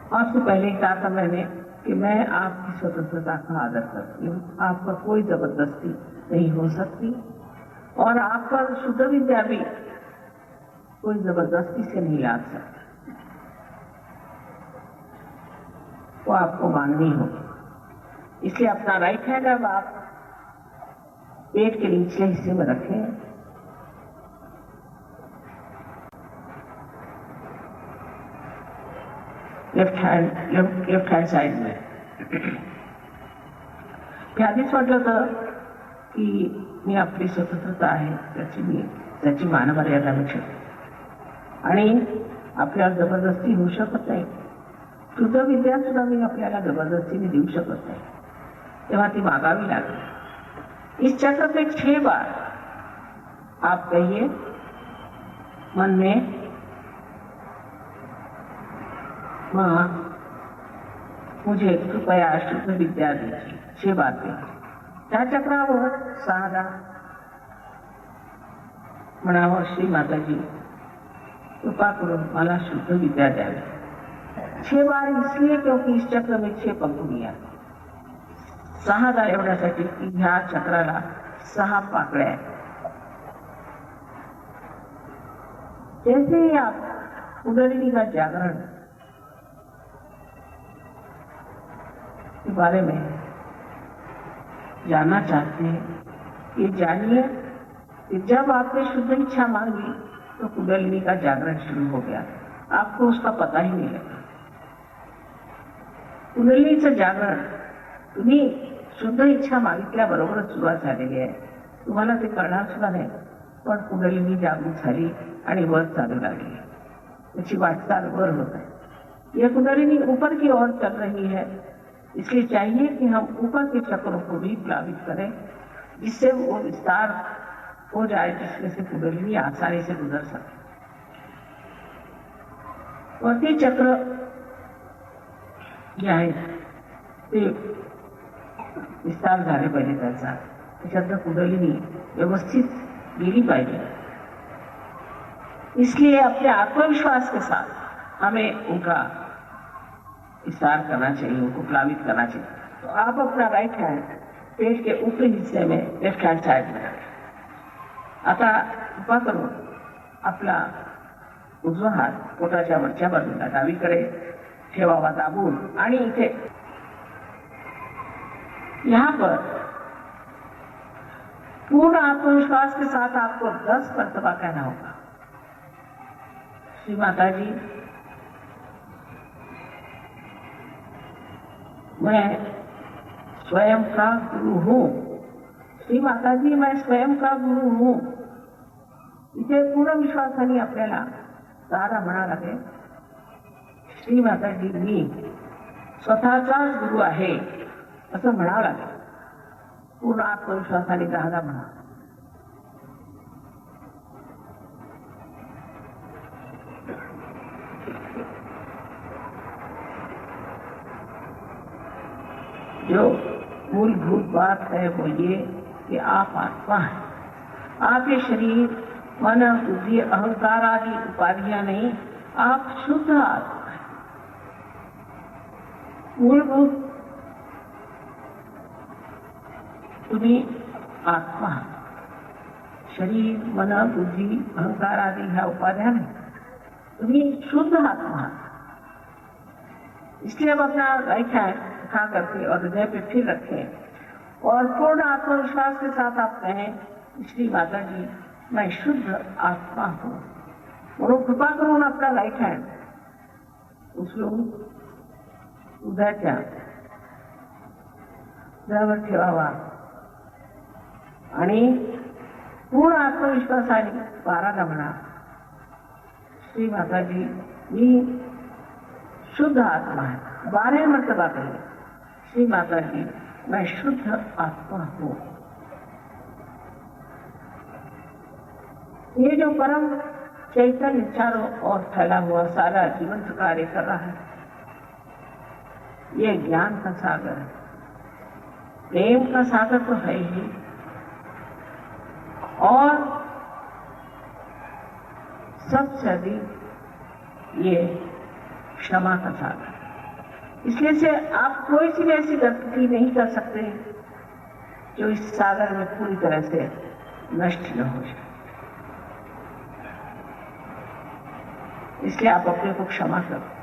आपसे पहले कहा था मैंने कि मैं आपकी स्वतंत्रता का आदर करती हूँ, आप पर कोई जबरदस्ती नहीं हो सकती और आप पर शुद्ध विद्या भी कोई जबरदस्ती से नहीं ला सकता। वो आपको मांगनी होगी। इसलिए अपना राइट हैंड अब आप पेट के निचले हिस्से में रखें। लेफ्ट हैंड साइड में। आधीच म्हटलं होतं की मी आपली स्वतंत्रता आहे त्याची मानमर्यादा मी ठेवते आणि आपल्याला जबरदस्ती होऊ शकत नाही। शुद्ध विद्या सुद्धा मी आपल्याला जबरदस्तीने देऊ शकत नाही, तेव्हा ती मागावी लागेल। इस चक्र पे 6 बार आप कहिए मन में, मां मुझे कृपया शुद्ध विद्या दीजिए। 6 बार पे त्या चक्रावर 6दा म्हणावं, श्री माताजी कृपा करून मला शुद्ध विद्या द्यावी। 6 बार इसलिए क्योंकि इस चक्र में 6 पंखुड़ियां, 6दा एवढ्यासाठी की ह्या चक्राला 6 पाकळ्या आहेत। जैसे ही आप कुंडलिनी का जागरण के बारे में जानना चाहते हैं, ये जानिए कि जब आपने शुद्ध इच्छा मांगी तो कुंडलिनी का जागरण शुरू हो गया, आपको उसका पता ही नहीं लगा। कुंडलिनीचं जागरण तुम्ही शुद्ध इच्छा मागितल्याबरोबरच सुरुवात झालेली आहे, तुम्हाला ते कळणार सुद्धा नाही, पण कुंडलिनी जागृत झाली आणि वर चालू लागली, त्याची वाटचाल वर होत आहे। यह कुंडलिनी ऊपर की ओर चल रही है, इसलिए चाहिए कि हम ऊपर के चक्रों को भी प्लावित करें, जिससे वो विस्तार हो जाए, जिसमें से कुंडलिनी आसानी से गुजर सके। वरती चक्र जे आहे ते विस्तार झाले पाहिजे, त्याच्यातनं कुंडलिनी व्यवस्थित गेली पाहिजे। इसलिए अपने आत्मविश्वास के साथ हमें उनका विस्तार करना चाहिए, उनको प्लावित करना चाहिए। तो आप अपना राइट हैंड पेट के ऊपरी हिस्से में लेफ्ट हैंड साइड में रखें। आता कृपा करून आपला उजवा हात पोटाच्या वरच्या बाजूला डावीकडे ठेवावा दाबून, आणि इथे यहाँ पर पूर्ण आत्मविश्वास के साथ आपको 10 मर्तबा कहना होगा, श्री माता जी मैं स्वयं का गुरु हूँ। श्री माता जी मैं स्वयं का गुरु हूँ। इथे पूर्ण विश्वासाने आपल्याला 10दा म्हणा लागेल, श्री माता जी मी स्वतःचाच गुरु आहे असं म्हणावं लागेल। पूर्ण आत्मविश्वासाने 10दा म्हणा। जो मूलभूत बात है वो ये कि आप आत्मा हैं। आप ये शरीर, मन, बुद्धि, अहंकार आदि उपाधियां नहीं, आप शुद्ध आत्मा हैं। मूलभूत तुम्ही आत्मा, शरीर, मन, बुद्धि, अहंकार आदि ह्या उपाध्या नहीं, तुम्ही शुद्ध आत्मा। इसलिए अब अपना राइट हैंड उठा करके और हृदय पे फिर रखें और पूर्ण आत्मविश्वास के साथ आप कहें, श्री माता जी मैं शुद्ध आत्मा हूँ। और कृपा करून आपला राइट हँड उचलून उद्याच्या हृदयावर ठेवावा आणि पूर्ण आत्मविश्वासाने 12दा म्हणा, श्री माता जी मी शुद्ध आत्मा है। 12 मर्तबा कहिए, श्री माता जी मैं शुद्ध आत्मा हूँ। ये जो परम चैतन्य चारों ओर फैला हुआ सारा जीवंत कार्य कर रहा है, ये ज्ञान का सागर है, प्रेम का सागर तो है ही, और सबसे अधिक ये क्षमा का सागर। इसलिए से आप कोई सी ऐसी गलती नहीं कर सकते जो इस सागर में पूरी तरह से नष्ट न हो जाए। इसलिए आप अपने को क्षमा कर दीजिए।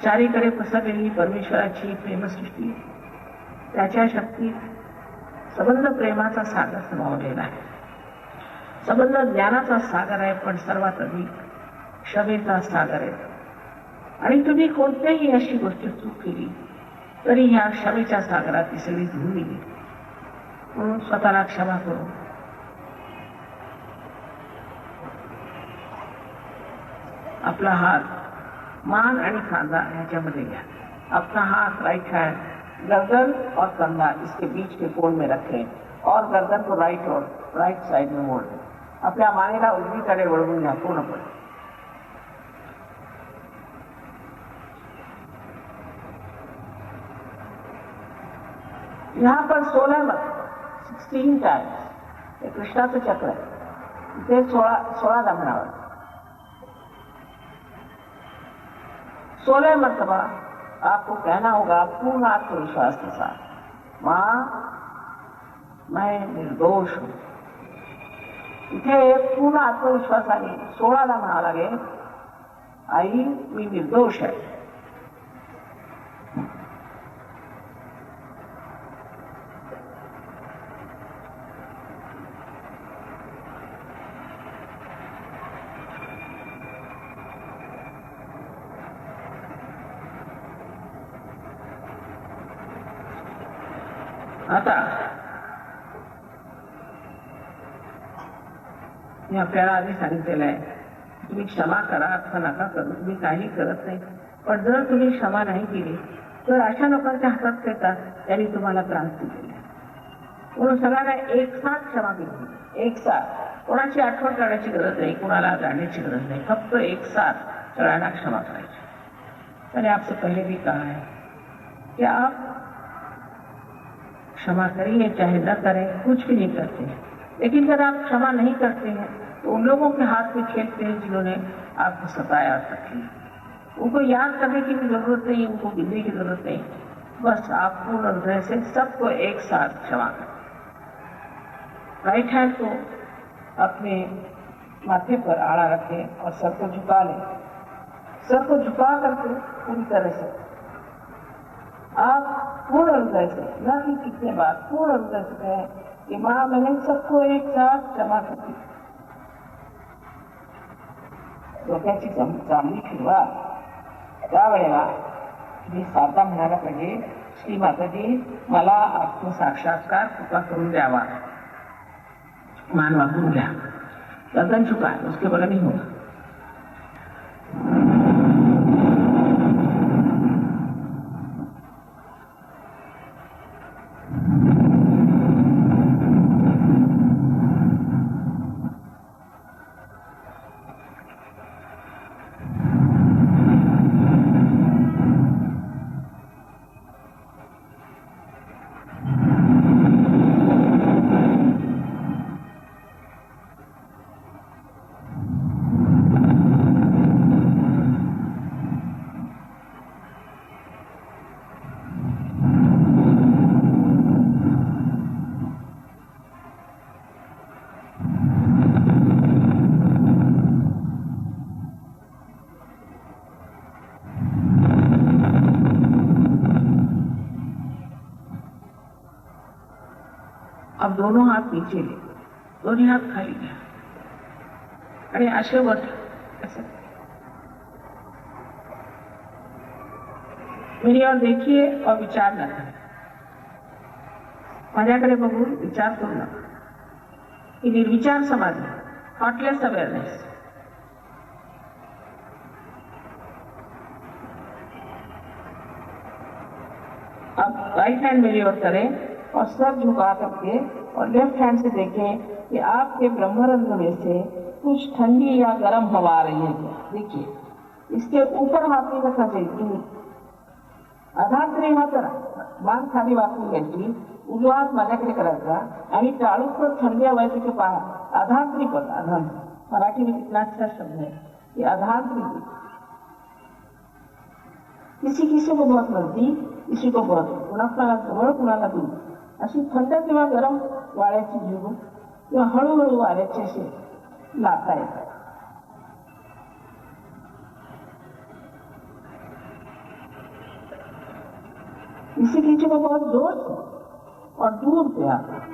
चारीकडे पसरलेली परमेश्वराची प्रेमसृष्टी, त्याच्या शक्तीत सबंध प्रेमाचा सागर समावलेला आहे. सबंध ज्ञानाचा सागर आहे, पण सर्वात अधिक क्षमेचा सागर आहे. आणि तुम्ही कोणत्याही अशी गोष्ट चूक केली तरी ह्या क्षमेच्या सागरात ती सगळी धुवून गेली. म्हणून स्वतःला क्षमा करू. अपना हाथ मान आणि खांदा ह्याच्यामध्ये घ्या. अपना हाथ राइट हैंड गर्दन और कंधा इसके बीच के कोण में रखें और गर्दन को राइट साइड में मोड़ दें. आपल्या मानेला उजवीकडे वळवून घ्या पूर्णपणे. यहाँ पर 16 टाइम्स ये कृष्णाचं चक्र आहे. इथे 16 दमनावर 16 मरतबा आपको कहना होगा पूर्ण आत्मविश्वास के साथ, माँ मैं निर्दोष हूं. इथे पूर्ण आत्मविश्वासाने 16ला म्हणावं लागेल, आई मी निर्दोष आहे. आता मी आपल्याला आधी सांगितलेलं आहे, तुम्ही क्षमा करा अथवा नका करू, तुम्ही काही करत नाही. पण जर तुम्ही क्षमा नाही केली तर अशा लोकांच्या हातात येतात त्यांनी तुम्हाला त्रास दिलेला आहे. म्हणून सगळ्यांना एक साथ क्षमा केली. एक साथ कोणाची आठवण करण्याची गरज नाही, कोणाला जाणण्याची गरज नाही. फक्त एक साथ सगळ्यांना क्षमा करायची. मैंने आपसे पहले भी कहा है कि आप क्षमा करिए चाहे न करें, कुछ भी नहीं करते हैं. लेकिन जब आप क्षमा नहीं करते हैं तो उन लोगों के हाथ में खेलते हैं जिन्होंने आपको सताया और तकलीफ. उनको याद करने की भी जरूरत नहीं, उनको गिनने की जरूरत नहीं. बस आप पूर्ण हृदय से सबको एक साथ क्षमा करें. राइट हैंड को अपने माथे पर आड़ा रखें और सर को झुका लें. सर को झुका करके पूरी तरह से आप पूर्ण हृदय से, न कि कितने बार, पूर्ण हृदय से कहें कि माँ मैंने सबको एक साथ क्षमा कर दी. डोक्याची चांगली फिरवा. त्यावेळेला तुम्ही साधा म्हणायला पाहिजे, श्री माताजी मला आत्मसाक्षात्कार कृपा करून द्यावा. मान वाकून घ्या, गर्दन झुका, उसके बगल नहीं होगा. अब दोनों हाथ नीचे ले, दोनों हाथ खाली घ्या आणि असे वर ऐसे. मेरी ओर देखिए और विचार न करें. माझ्याकडे बघून विचार करू नका. ही निर्विचार समाधी, थॉटलेस अवेयरनेस. अब राइट हैंड मेरी ओर करें और सर झुका करके और लेफ्ट हैंड से देखें कि आपके ब्रह्मरंध्र में से कुछ ठंडी या गर्म हवा आ रही है क्या. देखिए, इसके ऊपर हाथ नहीं रखना चाहिए. अधांतरी हात करा, मान खाली वाकून घ्यायची, उजवा हात माझ्याकडे करायचा आणि टाळूचं थंडी हवायची की पहा. अधांतरी पण, अधांतरी मराठी में कितना अच्छा शब्द है कि अधांतरी. किसी को बहुत नजदीक, किसी को बहुत, कुणाला जवळ कुणाला दूर. अशी थंड किंवा गरम वाऱ्याची झुळूक किंवा हळूहळू वाऱ्याची अशी लाटा येतात. किसी कीचो को बहुत जोर से और दूर से आता।